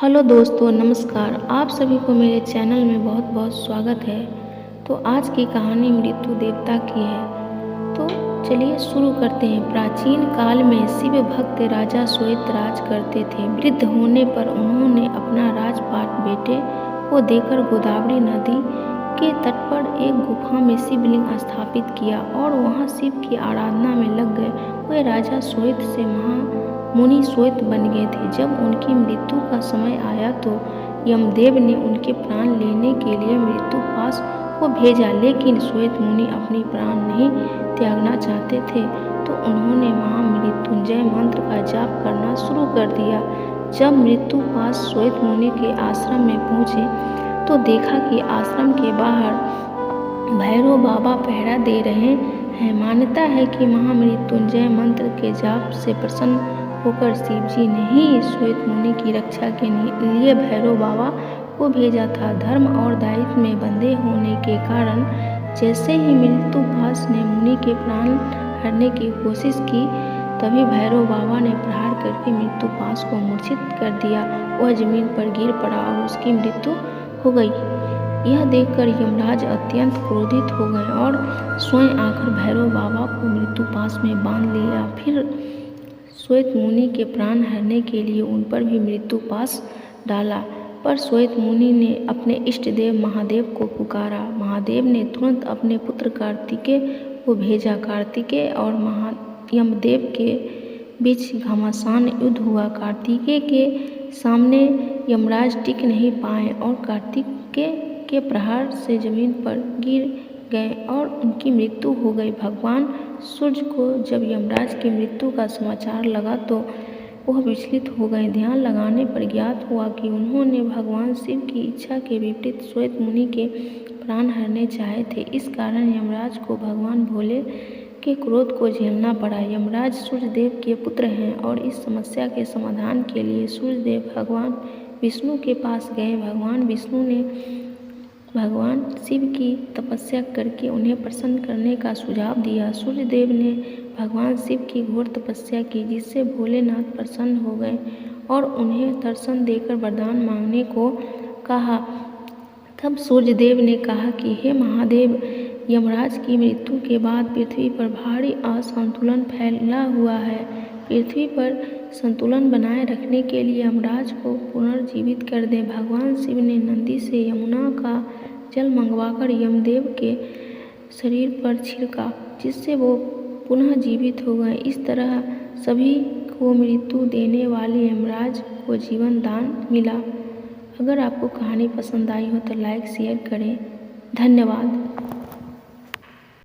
Hello दोस्तों, नमस्कार। आप सभी को मेरे चैनल में बहुत बहुत स्वागत है। तो आज की कहानी मृत्यु देवता की है। तो चलिए शुरू करते हैं। प्राचीन काल में शिव भक्त राजा श्वेत राज करते थे। वृद्ध होने पर उन्होंने अपना राजपाट बेटे को देकर गोदावरी नदी के तट पर एक गुफा में शिवलिंग स्थापित किया और वहां शिव की आराधना में लग गए। वे राजा श्वेत से मुनि श्वेत बन गए थे। जब उनकी मृत्यु का समय आया तो यमदेव ने उनके प्राण लेने के लिए मृत्यु पास को भेजा, लेकिन श्वेत मुनि अपनी प्राण नहीं त्यागना चाहते थे, तो उन्होंने महामृत्युंजय मंत्र का जाप करना शुरू कर दिया। जब मृत्यु पास श्वेत मुनि के आश्रम में पहुंचे तो देखा कि आश्रम के बाहर भैरव बाबा पहरा दे रहे हैं। मान्यता है कि महामृत्युंजय मंत्र के जाप से प्रसन्न होकर शिवजी ने ही श्वेत मुनि की रक्षा के लिए भैरव बाबा को भेजा था। धर्म और दायित्व में बंधे होने के कारण जैसे ही मृत्यु पास ने मुनि के प्राण हरने की कोशिश की, तभी भैरव बाबा ने प्रहार करके मृत्यु पास को मूर्छित कर दिया। वह जमीन पर गिर पड़ा और उसकी मृत्यु हो गई। यह देखकर यमराज अत्यंत क्रोधित हो गए और स्वयं आकर भैरव बाबा को मृत्यु पास में बांध लिया। फिर श्वेत मुनि के प्राण हरने के लिए उन पर भी मृत्यु पास डाला, पर श्वेत मुनि ने अपने इष्ट देव महादेव को पुकारा। महादेव ने तुरंत अपने पुत्र कार्तिकेय को भेजा। कार्तिकेय और यमदेव के बीच घमासान युद्ध हुआ। कार्तिकेय के सामने यमराज टिक नहीं पाए और कार्तिकेय के प्रहार से जमीन पर गिर गए और उनकी मृत्यु हो गई। भगवान सूर्य को जब यमराज की मृत्यु का समाचार लगा तो वह विचलित हो गए। ध्यान लगाने पर ज्ञात हुआ कि उन्होंने भगवान शिव की इच्छा के विपरीत श्वेत मुनि के प्राण हरने चाहे थे। इस कारण यमराज को भगवान भोले के क्रोध को झेलना पड़ा। यमराज सूर्यदेव के पुत्र हैं और इस समस्या के समाधान के लिए सूर्यदेव भगवान विष्णु के पास गए। भगवान विष्णु ने भगवान शिव की तपस्या करके उन्हें प्रसन्न करने का सुझाव दिया। सूर्यदेव ने भगवान शिव की घोर तपस्या की, जिससे भोलेनाथ प्रसन्न हो गए और उन्हें दर्शन देकर वरदान मांगने को कहा। तब सूर्यदेव ने कहा कि हे महादेव, यमराज की मृत्यु के बाद पृथ्वी पर भारी असंतुलन फैला हुआ है। पृथ्वी पर संतुलन बनाए रखने के लिए यमराज को पुनर्जीवित कर दें। भगवान शिव ने नंदी से यमुना का जल मंगवाकर यमदेव के शरीर पर छिड़का, जिससे वो पुनः जीवित हो गए। इस तरह सभी को मृत्यु देने वाले यमराज को जीवन दान मिला। अगर आपको कहानी पसंद आई हो तो लाइक शेयर करें। धन्यवाद।